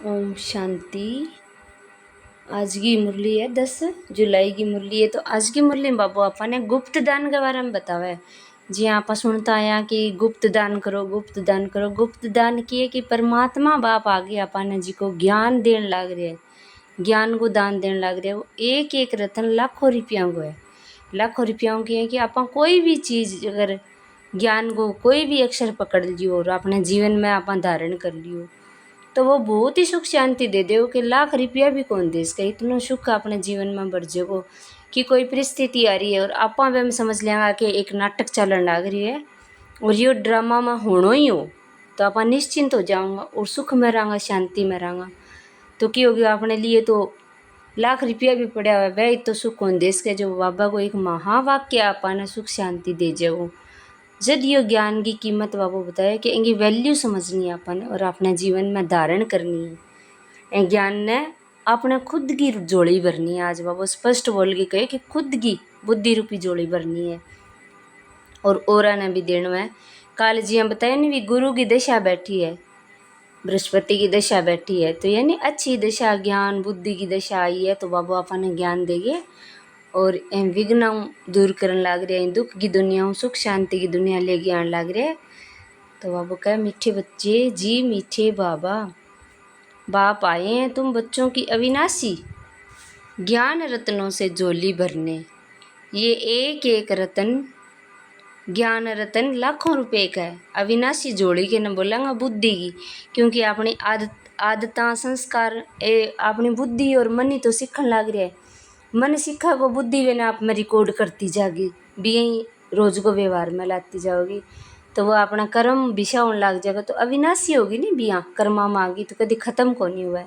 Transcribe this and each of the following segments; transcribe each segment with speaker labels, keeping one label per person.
Speaker 1: ओम शांति। आज की मुरली है 10 जुलाई की मुरली है। तो आज की मुरली में बाबू आपा ने गुप्त दान के बारे में बतावा है। जी आप सुनता आया कि गुप्त दान करो, गुप्त दान करो। गुप्त दान किए कि परमात्मा बाप आगे आपा ने जी को ज्ञान देन लाग रहे है, ज्ञान को दान देन लाग रहे है। वो एक एक रतन लाखों रुपया को है, लाखों रुपया की है कि आप कोई भी चीज़ अगर ज्ञान को कोई भी अक्षर पकड़ लियो और अपने जीवन में आप धारण कर लियो तो वो बहुत ही सुख शांति दे दे कि लाख रुपया भी कौन दे इसका। इतना सुख अपने जीवन में बढ़ जाएगो कि कोई परिस्थिति आ रही है और आप में समझ लेंगे कि एक नाटक चलन लग रही है और ये ड्रामा में होना ही हो तो आप निश्चिंत हो जाऊँगा और सुख में रहूँगा, शांति में रहूँगा। तो क्या हो गया अपने लिए तो लाख रुपया भी पड़ा हुआ है, वह तो सुख कौन दे इसके। जो बाबा को एक महावाक्य आपने सुख शांति दे जाओ। जब ये ज्ञान की कीमत बाबू बताया कि इनकी वैल्यू समझनी है अपन और अपने जीवन में धारण करनी है। ज्ञान ने अपने खुद की जोड़ी भरनी है। आज बाबू स्पष्ट बोल के कहे कि खुद की बुद्धि रूपी जोड़ी भरनी है और ओरा ने भी देना है। काल जी हम बताया नहीं भी गुरु की दशा बैठी है, बृहस्पति की दशा बैठी है तो यानी अच्छी दशा ज्ञान बुद्धि की दशा आई है तो बाबू अपन ज्ञान देंगे और विघ्न दूर करने लग रहे हैं, दुख की दुनिया सुख शांति की दुनिया लेके आने लग रहे। तो बाबू कहे मीठे बच्चे जी मीठे बाबा, बाप आए हैं तुम बच्चों की अविनाशी ज्ञान रत्नों से झोली भरने। ये एक एक रतन ज्ञान रतन लाखों रुपए का है। अविनाशी जोड़ी के न बोलेंगे बुद्धि की, क्योंकि अपनी आदत संस्कार अपनी बुद्धि और मन ही तो सीखने लग रहा है। मन सीखा को बुद्धि वे आप में रिकॉर्ड करती जाएगी भी यही रोज को व्यवहार में लाती जाओगी तो वो अपना कर्म विषय होने लग जाएगा। तो अविनाशी होगी नहीं बिया कर्मा में आगी तो कभी ख़त्म को नहीं हुआ है,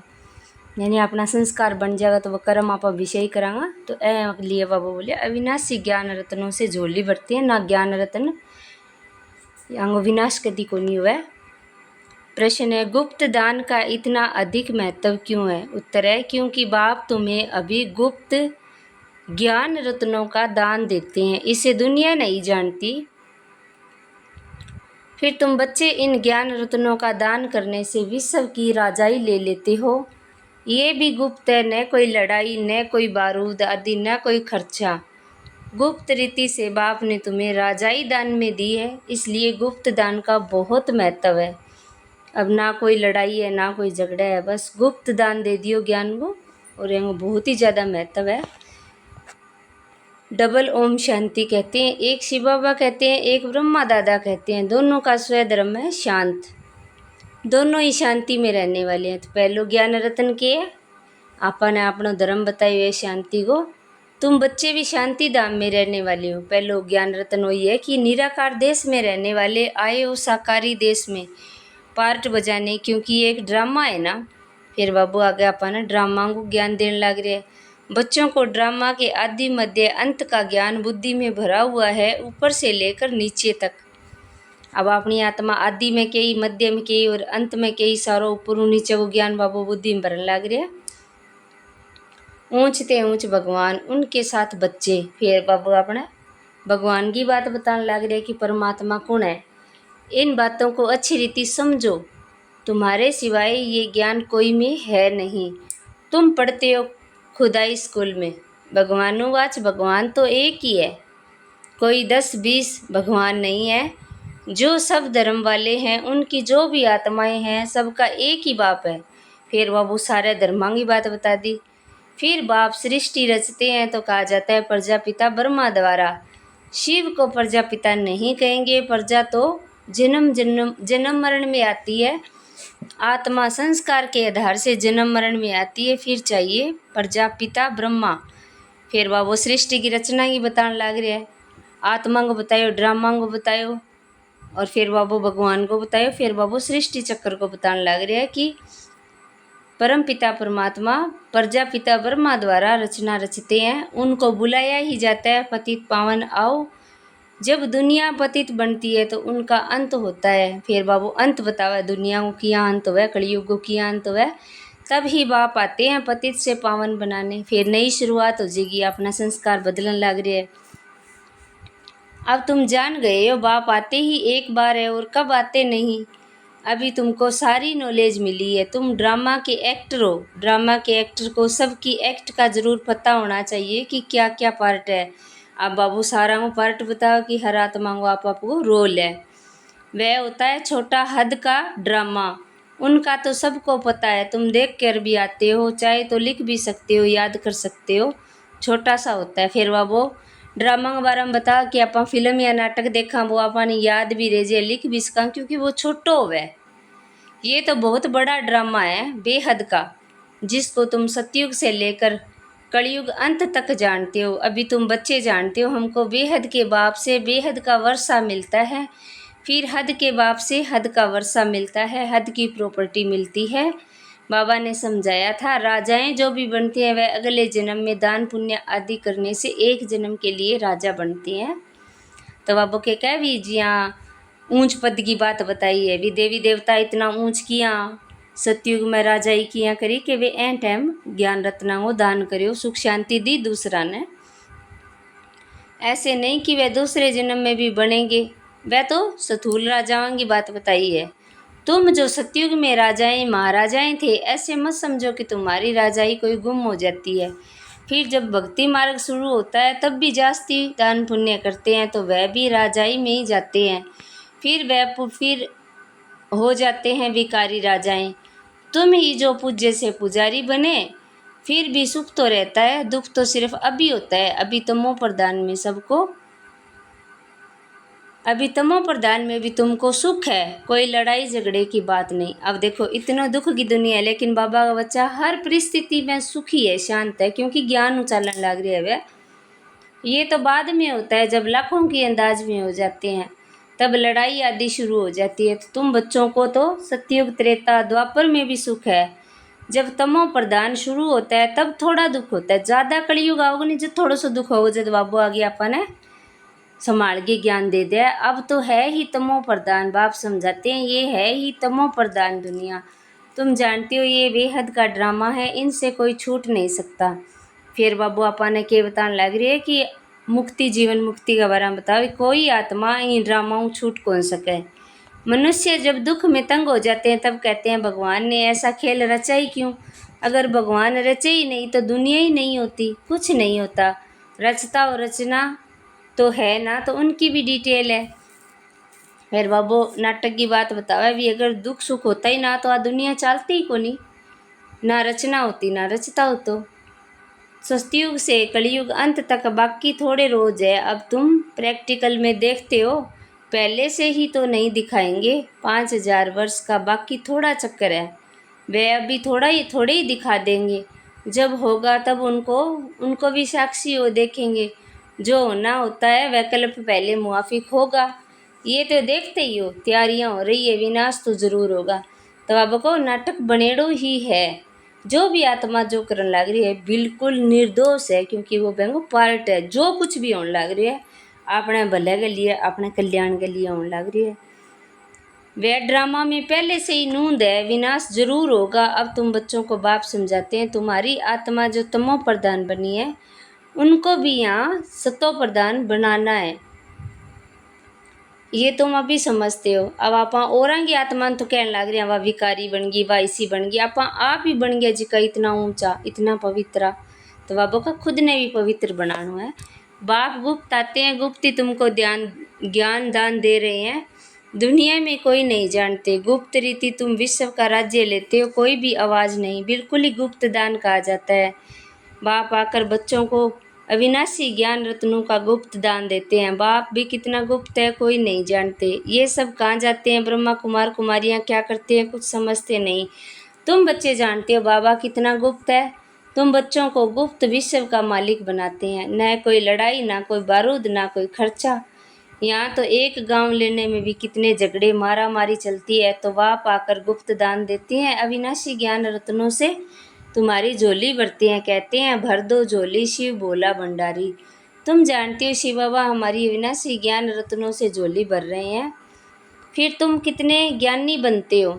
Speaker 1: यानी अपना संस्कार बन जाएगा तो वह कर्म आप विषय ही करांगा। तो ए लिए बाबा बोले अविनाशी ज्ञान रत्नों से झोली भरती है ना, ज्ञान रत्न यहाँ विनाश कभी को नहीं हुआ है। प्रश्न है गुप्त दान का इतना अधिक महत्व क्यों है? उत्तर है क्योंकि बाप तुम्हें अभी गुप्त ज्ञान रत्नों का दान देते हैं, इसे दुनिया नहीं जानती। फिर तुम बच्चे इन ज्ञान रत्नों का दान करने से विश्व की राजाई ले लेते हो। ये भी गुप्त है, न कोई लड़ाई न कोई बारूद आदि न कोई खर्चा। गुप्त रीति से बाप ने तुम्हें राजाई दान में दी है, इसलिए गुप्त दान का बहुत महत्व है। अब ना कोई लड़ाई है ना कोई झगड़ा है, बस गुप्त दान दे दियो ज्ञान को और यहाँ बहुत ही ज़्यादा महत्व है। डबल ओम शांति कहते हैं, एक शिव बाबा कहते हैं, एक ब्रह्मा दादा कहते हैं। दोनों का स्वधर्म है शांत, दोनों ही शांति में रहने वाले हैं। तो पहलो ज्ञान रत्न के है आपा ने अपना धर्म बताए हुए शांति को। तुम बच्चे भी शांति धाम में रहने वाले हो। पहलो ज्ञान रत्न वही है कि निराकार देश में रहने वाले आए हो साकारी देश में पार्ट बजाने, क्योंकि ये एक ड्रामा है ना। फिर बाबू आगे आपा ने ड्रामा को ज्ञान देने लग रहे हैं। बच्चों को ड्रामा के आदि मध्य अंत का ज्ञान बुद्धि में भरा हुआ है, ऊपर से लेकर नीचे तक। अब अपनी आत्मा आदि में कई, मध्य में कई और अंत में कई, सारो ऊपर नीचे को ज्ञान बाबू बुद्धि में भरने लग रहे हैं। ऊंचते ऊंच भगवान उनके साथ बच्चे। फिर बाबू अपने भगवान की बात बताने लग रहे कि परमात्मा कौन है। इन बातों को अच्छी रीति समझो, तुम्हारे सिवाय ये ज्ञान कोई में है नहीं। तुम पढ़ते हो खुदाई स्कूल में, भगवानुवाच भगवान तो एक ही है, कोई 10-20 भगवान नहीं है। जो सब धर्म वाले हैं उनकी जो भी आत्माएं हैं सबका एक ही बाप है। फिर बाबू सारे धर्मां की बात बता दी। फिर बाप सृष्टि रचते हैं तो कहा जाता है प्रजापिता ब्रह्मा द्वारा। शिव को प्रजापिता नहीं कहेंगे, प्रजा तो जन्म मरण में आती है, आत्मा संस्कार के आधार से जन्म मरण में आती है। फिर चाहिए प्रजापिता ब्रह्मा। फिर बाबू सृष्टि की रचना की बताने लग रहे हैं, आत्मा को बतायो, ड्रामा को बतायो और फिर बाबू भगवान को बतायो। फिर बाबू सृष्टि चक्र को बताने लग रहे हैं कि परम पिता परमात्मा प्रजापिता ब्रह्मा द्वारा रचना रचते हैं, उनको बुलाया ही जाता है पतित पावन आओ। जब दुनिया पतित बनती है तो उनका अंत होता है। फिर बाबू अंत बतावा दुनिया को किया अंत हुआ, कलयुग को किया अंत हुआ, तब ही बाप आते हैं पतित से पावन बनाने। फिर नई शुरुआत हो जाएगी, अपना संस्कार बदलने लग रहे हैं। अब तुम जान गए हो बाप आते ही एक बार है और कब आते नहीं। अभी तुमको सारी नॉलेज मिली है, तुम ड्रामा के एक्टर हो। ड्रामा के एक्टर को सबकी एक्ट का ज़रूर पता होना चाहिए कि क्या क्या पार्ट है। अब बाबू सारा को पार्ट बताओ कि हर आत्मा को आप आपको रोल है। वह होता है छोटा हद का ड्रामा, उनका तो सबको पता है, तुम देख कर भी आते हो, चाहे तो लिख भी सकते हो, याद कर सकते हो, छोटा सा होता है। फिर बाबू ड्रामा के बारे में बता कि आप फिल्म या नाटक देखा वो अपन याद भी रह जाए, लिख भी सका, क्योंकि वो छोटो हुआ है। ये तो बहुत बड़ा ड्रामा है बेहद का, जिसको तुम सतयुग से लेकर कलयुग अंत तक जानते हो। अभी तुम बच्चे जानते हो, हमको बेहद के बाप से बेहद का वर्षा मिलता है, फिर हद के बाप से हद का वर्षा मिलता है, हद की प्रॉपर्टी मिलती है। बाबा ने समझाया था राजाएं जो भी बनती हैं वह अगले जन्म में दान पुण्य आदि करने से एक जन्म के लिए राजा बनती हैं। तो बाबू के कह भी जी हाँ, ऊंच पद की बात बताई है, भी देवी देवता इतना ऊंच किया, सतयुग में राजाई किया करी कि वे एन टाइम ज्ञान रत्ना को दान करियो, सुख शांति दी दूसरा ने। ऐसे नहीं कि वे दूसरे जन्म में भी बनेंगे, वह तो सथूल राजाओं की बात बताई है। तुम जो सतयुग में राजाएं महाराजाएं थे, ऐसे मत समझो कि तुम्हारी राजाई कोई गुम हो जाती है। फिर जब भक्ति मार्ग शुरू होता है तब भी जास्ती दान पुण्य करते हैं तो वह भी राजाई में ही जाते हैं, फिर हो जाते हैं विकारी राजाएं। तुम ही जो पूज्य से पुजारी बने, फिर भी सुख तो रहता है, दुख तो सिर्फ अभी होता है। अभी तमो प्रधान में सबको, अभी तमो प्रधान में भी तुमको सुख है, कोई लड़ाई झगड़े की बात नहीं। अब देखो इतना दुख की दुनिया है, लेकिन बाबा का बच्चा हर परिस्थिति में सुखी है, शांत है, क्योंकि ज्ञान उचालन लग रही है वह। ये तो बाद में होता है, जब लाखों की अंदाज में हो जाते हैं तब लड़ाई आदि शुरू हो जाती है। तो तुम बच्चों को तो सतयुग त्रेता द्वापर में भी सुख है, जब तमो प्रधान शुरू होता है तब थोड़ा दुख होता है। ज़्यादा कलयुग आओगे नहीं, जब थोड़ा सा दुख होगा, जब बाबू आ गया अपन है संभाल के ज्ञान दे दिया। अब तो है ही तमो प्रधान, बाप समझाते हैं ये है ही तमो प्रधान दुनिया। तुम जानते हो ये बेहद का ड्रामा है, इनसे कोई छूट नहीं सकता। फिर बाबू आपा ने क्या बताने लग रही है कि मुक्ति, जीवन मुक्ति के बारे में बताओ, कोई आत्मा इन ड्रामाओं छूट कौन सके। मनुष्य जब दुख में तंग हो जाते हैं तब कहते हैं भगवान ने ऐसा खेल रचा ही क्यों। अगर भगवान रचे ही नहीं तो दुनिया ही नहीं होती, कुछ नहीं होता। रचता और रचना तो है ना, तो उनकी भी डिटेल है। फिर बाबू नाटक की बात बतावा भी, अगर दुख सुख होता ही ना तो आ दुनिया चलती ही को नहीं, ना रचना होती ना रचता हो। तो सतयुग से कलयुग अंत तक बाकी थोड़े रोज है। अब तुम प्रैक्टिकल में देखते हो, पहले से ही तो नहीं दिखाएंगे। 5000 वर्ष का बाकी थोड़ा चक्कर है, वे अभी थोड़े ही दिखा देंगे। जब होगा तब उनको भी साक्षी हो देखेंगे। जो होना होता है वैकल्प पहले मुआफिक होगा। ये तो देखते ही हो, तैयारियां हो रही है, विनाश तो जरूर होगा। तो अब को नाटक बनेड़ो ही है। जो भी आत्मा जो करने लग रही है बिल्कुल निर्दोष है, क्योंकि वो बेंगो पार्ट है। जो कुछ भी होने लग रही है अपने भले के लिए, अपने कल्याण के लिए होने लग रही है। वह ड्रामा में पहले से ही नूंद है, विनाश जरूर होगा। अब तुम बच्चों को बाप समझाते हैं, तुम्हारी आत्मा जो तमो प्रधान बनी है उनको भी यहाँ सतो प्रधान बनाना है, ये तुम अभी समझते हो। अब आप औरां की आत्मा तो कहने लग रहे हैं वह विकारी बन गई, वह इसी बन गई, आप ही बन गया जिका इतना ऊंचा इतना पवित्र। तो बाबा का खुद ने भी पवित्र बनाना है। बाप गुप्त आते हैं, गुप्त ही तुमको ज्ञान दान दे रहे हैं। दुनिया में कोई नहीं जानते, गुप्त रीति तुम विश्व का राज्य लेते हो, कोई भी आवाज़ नहीं, बिल्कुल ही गुप्त दान कहा जाता है। बाप आकर बच्चों को अविनाशी ज्ञान रत्नों का गुप्त दान देते हैं। बाप भी कितना गुप्त है कोई नहीं जानते। ये सब कहाँ जाते हैं, ब्रह्मा कुमार कुमारियाँ क्या करते हैं, कुछ समझते नहीं। तुम बच्चे जानते हो बाबा कितना गुप्त है। तुम बच्चों को गुप्त विश्व का मालिक बनाते हैं। न कोई लड़ाई, ना कोई बारूद, ना कोई खर्चा। यहाँ तो एक गांव लेने में भी कितने झगड़े मारा मारी चलती है, तो बाप आकर गुप्त दान देते हैं अविनाशी ज्ञान रत्नों से तुम्हारी झोली भरते हैं। कहते हैं भर दो झोली शिव भोला भंडारी। तुम जानते हो शिव बाबा हमारी अविनाशी ज्ञान रत्नों से झोली भर रहे हैं, फिर तुम कितने ज्ञानी बनते हो।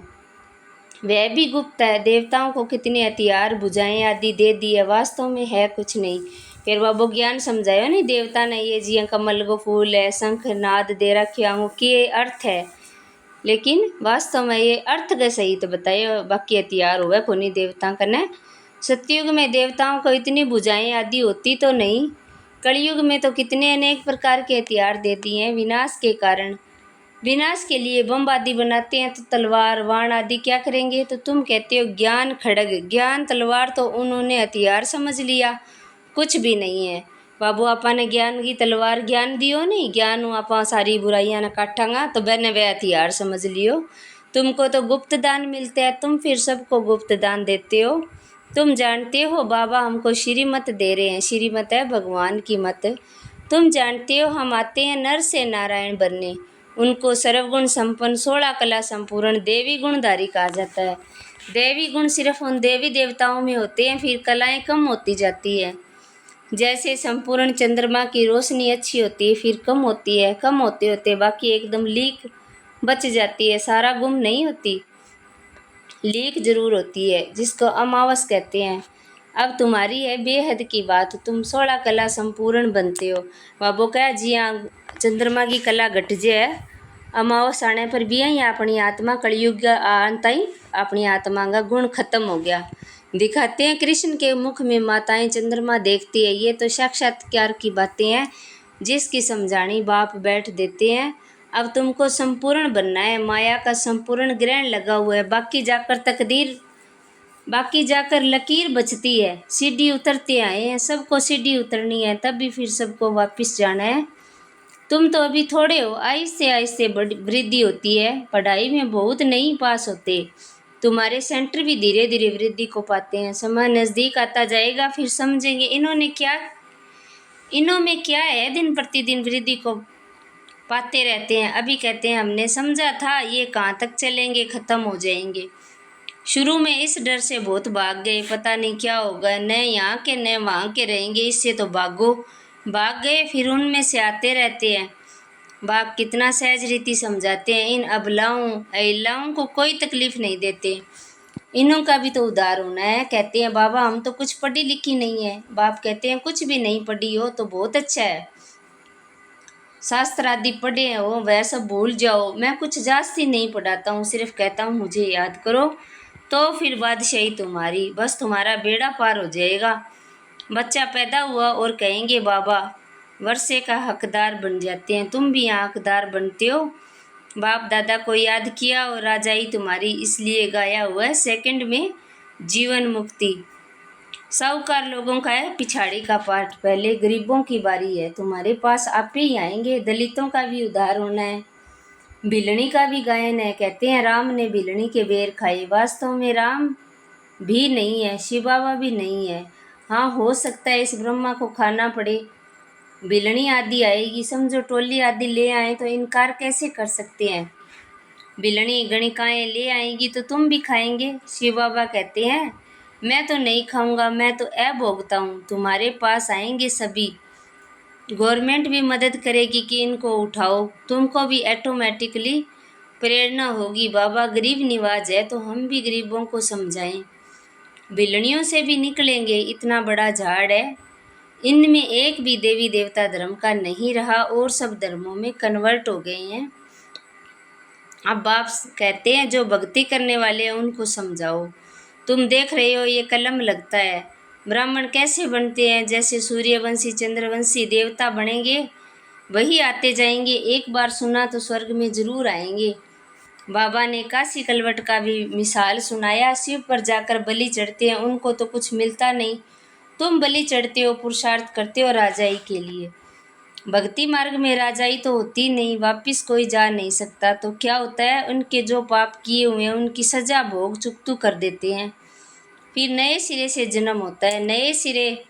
Speaker 1: वह भी गुप्त है। देवताओं को कितने हथियार भुजाएं आदि दे दिए, वास्तव में है कुछ नहीं। फिर बाबू ज्ञान समझायो नहीं, देवता ने ये जिया कमल को फूल है, शंख नाद दे रखे के अर्थ है। लेकिन वास्तव में ये अर्थ के सहित बताए, बाकी हथियार हुआ कोनी देवता कने। सतयुग में देवताओं को इतनी बुझाएं आदि होती तो नहीं, कलयुग में तो कितने अनेक प्रकार के हथियार दे दिए हैं विनाश के कारण। विनाश के लिए बम आदि बनाते हैं तो तलवार बाण आदि क्या करेंगे, तो तुम कहते हो ज्ञान खड़ग, ज्ञान तलवार तो उन्होंने हथियार समझ लिया, कुछ भी नहीं है। बाबू आपा ने ज्ञान की तलवार ज्ञान दियो नहीं, ज्ञान आपा सारी बुराइयां न काटांगा तो बने वे हथियार समझ लियो। तुमको तो गुप्त दान मिलते हैं, तुम फिर सबको गुप्त दान देते हो। तुम जानते हो बाबा हमको श्रीमत दे रहे हैं, श्रीमत है भगवान की मत। तुम जानते हो हम आते हैं नर से नारायण बनने, उनको सर्वगुण संपन्न 16 कला संपूर्ण देवी गुणधारी कहा जाता है। देवी गुण सिर्फ उन देवी देवताओं में होते हैं, फिर कलाएं कम होती जाती है। जैसे संपूर्ण चंद्रमा की रोशनी अच्छी होती है फिर कम होती है, कम होते होते बाकी एकदम लीक बच जाती है, सारा गुम नहीं होती, लीक जरूर होती है, जिसको अमावस कहते हैं। अब तुम्हारी है बेहद की बात, तुम 16 कला संपूर्ण बनते हो। बाबू कहा जी हाँ, चंद्रमा की कला घट जाए अमावस आने पर भी ही अपनी आत्मा कलयुग आनता ही अपनी आत्मा का गुण खत्म हो गया। दिखाते हैं कृष्ण के मुख में माताएं चंद्रमा देखती है, ये तो साक्षात्कार की बातें हैं जिसकी समझानी बाप बैठ देते हैं। अब तुमको संपूर्ण बनना है, माया का संपूर्ण ग्रहण लगा हुआ है, बाकी जाकर लकीर बचती है। सीढ़ी उतरते आए हैं, सबको सीढ़ी उतरनी है, तब भी फिर सबको वापस जाना है। तुम तो अभी थोड़े हो, आहिस्ते आहिस्ते वृद्धि होती है, पढ़ाई में बहुत नहीं पास होते। तुम्हारे सेंटर भी धीरे धीरे वृद्धि को पाते हैं, समय नज़दीक आता जाएगा फिर समझेंगे इन्हों में क्या है, दिन प्रतिदिन वृद्धि को पाते रहते हैं। अभी कहते हैं हमने समझा था ये कहाँ तक चलेंगे, ख़त्म हो जाएंगे। शुरू में इस डर से बहुत भाग गए, पता नहीं क्या होगा, न यहाँ के न वहाँ के रहेंगे, इससे तो भाग गए, फिर उनमें से आते रहते हैं। बाप कितना सहज रीति समझाते हैं, इन अबलाओं अहिलाओं को कोई तकलीफ नहीं देते, इन्हों का भी तो उद्धार होना है। कहते हैं बाबा हम तो कुछ पढ़ी लिखी नहीं है। बाप कहते हैं कुछ भी नहीं पढ़ी हो तो बहुत अच्छा है, शास्त्र आदि पढ़े हो वह सब भूल जाओ। मैं कुछ जास्ती नहीं पढ़ाता हूँ, सिर्फ कहता हूँ मुझे याद करो तो फिर बादशाही तुम्हारी, बस तुम्हारा बेड़ा पार हो जाएगा। बच्चा पैदा हुआ और कहेंगे बाबा, वर्षे का हकदार बन जाते हैं, तुम भी यहाँ हकदार बनते हो। बाप दादा को याद किया और राजाई तुम्हारी, इसलिए गाया हुआ है सेकंड में जीवन मुक्ति। साहूकार लोगों का है पिछाड़ी का पाठ, पहले गरीबों की बारी है, तुम्हारे पास आप ही आएंगे। दलितों का भी उद्धार होना है, भिलनी का भी गायन है। कहते हैं राम ने भिलनी के बेर खाए, वास्तव में राम भी नहीं है, शिव बाबा भी नहीं है। हाँ हो सकता है इस ब्रह्मा को खाना पड़े, भिलनी आदि आएगी, समझो टोली आदि ले आए तो इनकार कैसे कर सकते हैं। भिलनी गणिकाएँ ले आएंगी तो तुम भी खाएंगे। शिव बाबा कहते हैं मैं तो नहीं खाऊंगा, मैं तो अभोक्ता हूँ, तुम्हारे पास आएंगे सभी। गवर्नमेंट भी मदद करेगी कि इनको उठाओ, तुमको भी ऑटोमेटिकली प्रेरणा होगी, बाबा गरीब निवाज है तो हम भी गरीबों को समझाएं। भिलनियों से भी निकलेंगे, इतना बड़ा झाड़ है, इनमें एक भी देवी देवता धर्म का नहीं रहा और सब धर्मों में कन्वर्ट हो गए हैं। अब बाप कहते हैं जो भक्ति करने वाले हैं उनको समझाओ। तुम देख रहे हो ये कलम लगता है, ब्राह्मण कैसे बनते हैं, जैसे सूर्यवंशी चंद्रवंशी देवता बनेंगे वही आते जाएंगे, एक बार सुना तो स्वर्ग में जरूर आएंगे। बाबा ने काशी कलवट का भी मिसाल सुनाया, शिव पर जाकर बलि चढ़ते हैं उनको तो कुछ मिलता नहीं, तुम बलि चढ़ते हो पुरुषार्थ करते हो राजाई के लिए। भक्ति मार्ग में राजाई तो होती नहीं, वापिस कोई जा नहीं सकता, तो क्या होता है उनके जो पाप किए हुए हैं उनकी सजा भोग चुकतू कर देते हैं, फिर नए सिरे से जन्म होता है, नए सिरे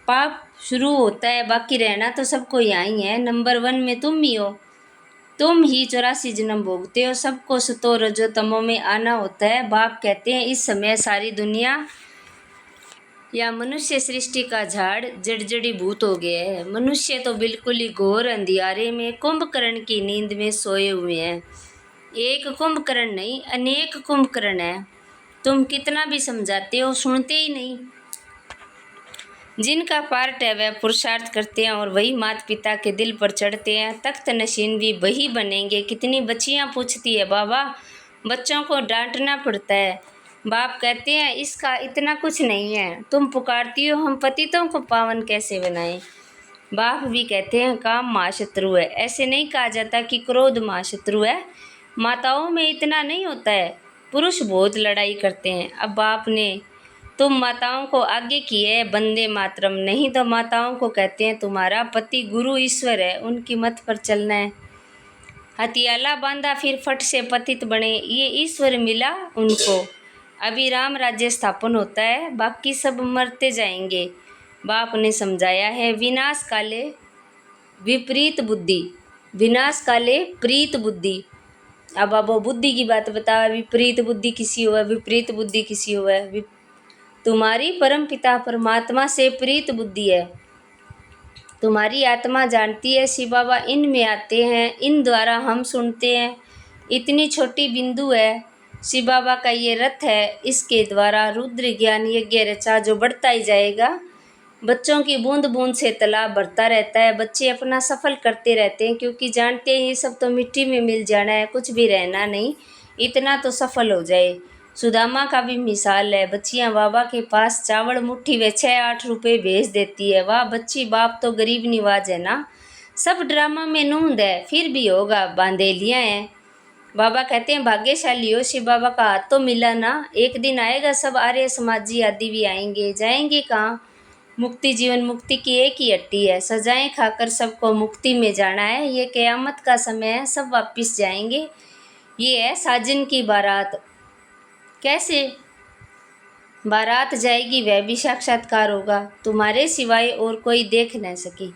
Speaker 1: पाप शुरू होता है। बाकी रहना तो सबको यहाँ ही है, नंबर 1 में तुम ही हो, तुम ही 84 जन्म भोगते हो, सबको सतो रजो तमो में आना होता है। बाप कहते हैं इस समय सारी दुनिया या मनुष्य सृष्टि का झाड़ जड़जड़ी भूत हो गया है। मनुष्य तो बिल्कुल ही घोर अंधियारे में कुंभकर्ण की नींद में सोए हुए हैं। एक कुंभकर्ण नहीं अनेक कुंभकर्ण है, तुम कितना भी समझाते हो सुनते ही नहीं। जिनका पार्ट है वह पुरुषार्थ करते हैं और वही माता पिता के दिल पर चढ़ते हैं। तख्त नशीन भी वही बनेंगे। कितनी बच्चियां पूछती है बाबा, बच्चों को डांटना पड़ता है। बाप कहते हैं इसका इतना कुछ नहीं है, तुम पुकारती हो हम पतितों को पावन कैसे बनाएं। बाप भी कहते हैं काम महाशत्रु है। ऐसे नहीं कहा जाता कि क्रोध महाशत्रु है, माताओं में इतना नहीं होता है, पुरुष बहुत लड़ाई करते हैं। अब बाप ने तुम माताओं को आगे किए बंदे मातरम, नहीं तो माताओं को कहते हैं तुम्हारा पति गुरु ईश्वर है, उनकी मत पर चलना है। हथियाला बांधा फिर फट से पतित बने, ये ईश्वर मिला उनको। अभी राम राज्य स्थापन होता है, बाकी सब मरते जाएंगे। बाप ने समझाया है विनाश काले विपरीत बुद्धि, विनाश काले प्रीत बुद्धि। अब वो बुद्धि की बात बतावा, विपरीत बुद्धि किसी हुआ, विपरीत बुद्धि किसी हुआ। तुम्हारी परम पिता परमात्मा से प्रीत बुद्धि है, तुम्हारी आत्मा जानती है शिव बाबा इन में आते हैं, इन द्वारा हम सुनते हैं। इतनी छोटी बिंदु है, शिव बाबा का ये रथ है, इसके द्वारा रुद्र ज्ञान यज्ञ रचा जो बढ़ता ही जाएगा। बच्चों की बूंद बूंद से तालाब भरता रहता है। बच्चे अपना सफल करते रहते हैं क्योंकि जानते हैं ये सब तो मिट्टी में मिल जाना है, कुछ भी रहना नहीं, इतना तो सफल हो जाए। सुदामा का भी मिसाल है, बच्चियां बाबा के पास चावल मुट्ठी वे 6-8 रुपये भेज देती है। वाह बच्ची, बाप तो गरीब निवाज है ना। सब ड्रामा में नूंद है, फिर भी होगा, बांधेलियाँ हैं। बाबा कहते हैं भाग्यशाली हो, शिव बाबा का हाथ तो मिला ना। एक दिन आएगा सब आर्य समाजी आदि भी आएंगे, जाएंगे कहाँ। मुक्ति जीवन मुक्ति की एक ही हट्टी है, सजाएं खाकर सबको मुक्ति में जाना है। ये क़यामत का समय है, सब वापिस जाएंगे। ये है साजन की बारात। कैसे बारात जाएगी वह भी साक्षात्कार होगा, तुम्हारे सिवाय और कोई देख न सके।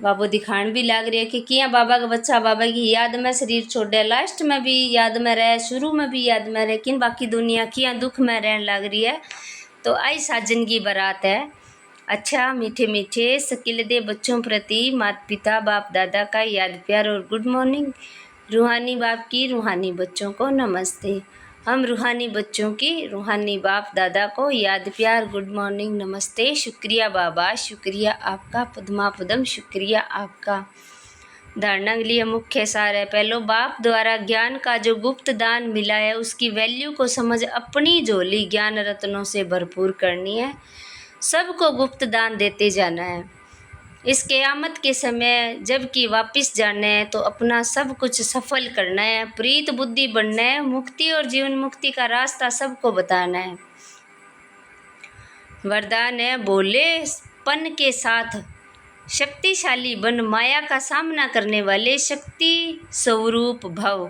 Speaker 1: बाबू दिखाण भी लाग रही है कि किया बाबा का बच्चा बाबा की याद में शरीर छोड़े, लास्ट में भी याद में रहे, शुरू में भी याद में रहे, किन बाकी दुनिया किया दुख में रहने लग रही है। तो आई साजन की बारात है। अच्छा मीठे मीठे शकील दे बच्चों प्रति माता पिता बाप दादा का याद प्यार और गुड मॉर्निंग। रूहानी बाप की रूहानी बच्चों को नमस्ते। हम रूहानी बच्चों की रूहानी बाप दादा को याद प्यार गुड मॉर्निंग नमस्ते। शुक्रिया बाबा, शुक्रिया आपका, पद्मा पदम शुक्रिया आपका। धारणा के लिए मुख्य सार है, पहलो बाप द्वारा ज्ञान का जो गुप्त दान मिला है उसकी वैल्यू को समझ अपनी झोली ज्ञान रत्नों से भरपूर करनी है, सबको गुप्त दान देते जाना है। इस क़यामत के समय जबकि वापस जाना है तो अपना सब कुछ सफल करना है, प्रीत बुद्धि बनना है, मुक्ति और जीवन मुक्ति का रास्ता सबको बताना है। वरदान है बोले पन के साथ शक्तिशाली बन, माया का सामना करने वाले शक्ति स्वरूप भव।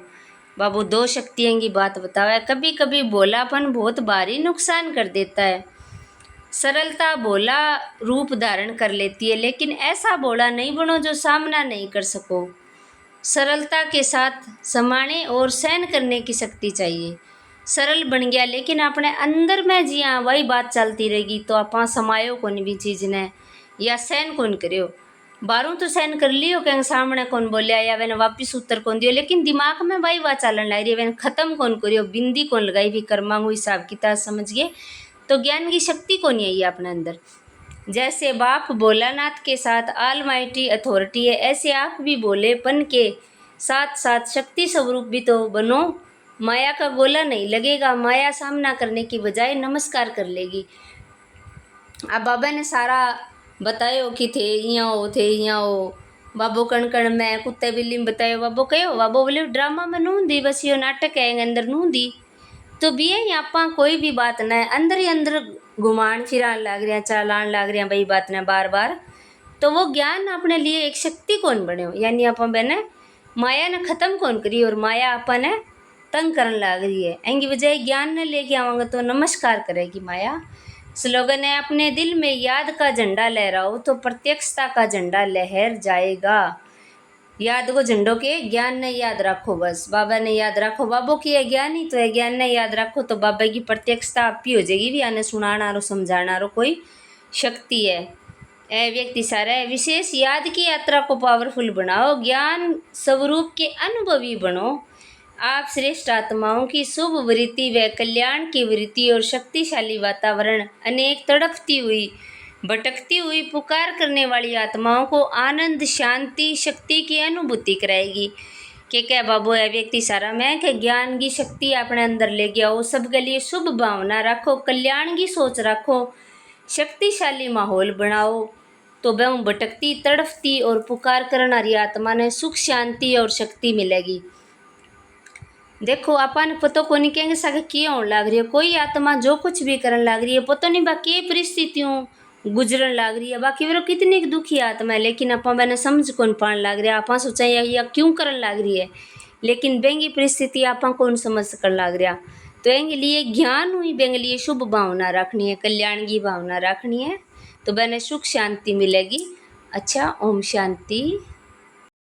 Speaker 1: बाबू दो शक्तियों की बात बतावा है। कभी कभी भोलापन बहुत भारी नुकसान कर देता है, सरलता भोला रूप धारण कर लेती है, लेकिन ऐसा भोला नहीं बनो जो सामना नहीं कर सको। सरलता के साथ समाने और सहन करने की शक्ति चाहिए। सरल बन गया लेकिन अपने अंदर में जिया वही बात चलती रहेगी तो आप समायो कौन भी चीज़ ने या सहन कौन करियो। बारू तो सहन कर लियो कहीं सामने कौन बोलिया या मैंने वापिस उत्तर कौन दियो, लेकिन दिमाग में वही बात चलन लग रही है, मैंने ख़त्म कौन करियो, बिंदी कौन लगाई भी कर्मांगो हिसाब किताब समझ गए तो ज्ञान की शक्ति कौन आई है अपने अंदर। जैसे बाप भोलानाथ के साथ ऑलमाइटी अथॉरिटी है, ऐसे आप भी भोलेपन के साथ साथ शक्ति स्वरूप भी तो बनो। माया का गोला नहीं लगेगा, माया सामना करने की बजाय नमस्कार कर लेगी। अब बाबा ने सारा बतायो कि थे यहाँ हो बाबो कण कण में कुत्ते बिल्ली में बतायो। बाबो कहो बाबो बोले ड्रामा में नूं दी, बस यो नाटक है अंदर नूं दी तो भी है यहाँ कोई भी बात न है, अंदर ही अंदर घुमान फिरान लाग रहा, चलान लाग रहा भाई बात न बार बार। तो वो ज्ञान अपने लिए एक शक्ति कौन बने हो, यानी आप बहने माया ने ख़त्म कौन करी और माया अपन ने तंग करने लाग रही है। एंगी बजाय ज्ञान ने लेके आवांगे तो नमस्कार करेगी माया। स्लोगन है अपने दिल में याद का झंडा लहराओ तो प्रत्यक्षता का झंडा लहर जाएगा। याद को झंडों के ज्ञान ने याद रखो, बस बाबा ने याद रखो, बाबो की है ज्ञान ही तो है, ज्ञान ने याद रखो तो बाबा की प्रत्यक्षता आप ही हो जाएगी। भी आने सुनाना रो समझाना रो कोई शक्ति है। ए व्यक्ति सारा है विशेष याद की यात्रा को पावरफुल बनाओ, ज्ञान स्वरूप के अनुभवी बनो। आप श्रेष्ठ आत्माओं की शुभ वृत्ति व कल्याण की वृत्ति और शक्तिशाली वातावरण अनेक तड़पती हुई भटकती हुई पुकार करने वाली आत्माओं को आनंद, शांति, शक्ति की अनुभूति कराएगी। कि क्या बाबू है व्यक्ति सारा मैं के ज्ञान की शक्ति अपने अंदर ले गया हो, सबके लिए शुभ भावना रखो, कल्याण की सोच रखो, शक्तिशाली माहौल बनाओ, तो वह भटकती, तड़फती और पुकार करनारी आत्मा ने सुख, शांति और शक्ति मिलेगी। देखो अपन पतो को नहीं कहेंगे सके क्या होने लग रही है, कोई आत्मा जो कुछ भी करने लग रही है पता नहीं बाकी परिस्थितियों गुजरन लग रही है, बाकी वो कितनी दुखी आत्मा है, लेकिन आप मैंने समझ कौन पान लग रहा है, आप सोचा या क्यों करन लग रही है, लेकिन बेंगी परिस्थिति आप कौन समझ कर लग रहा। तो एंगे लिए ज्ञान हुई बेंगे लिए शुभ भावना रखनी है, कल्याण की भावना रखनी है, तो बने सुख शांति मिलेगी। अच्छा, ओम शांति।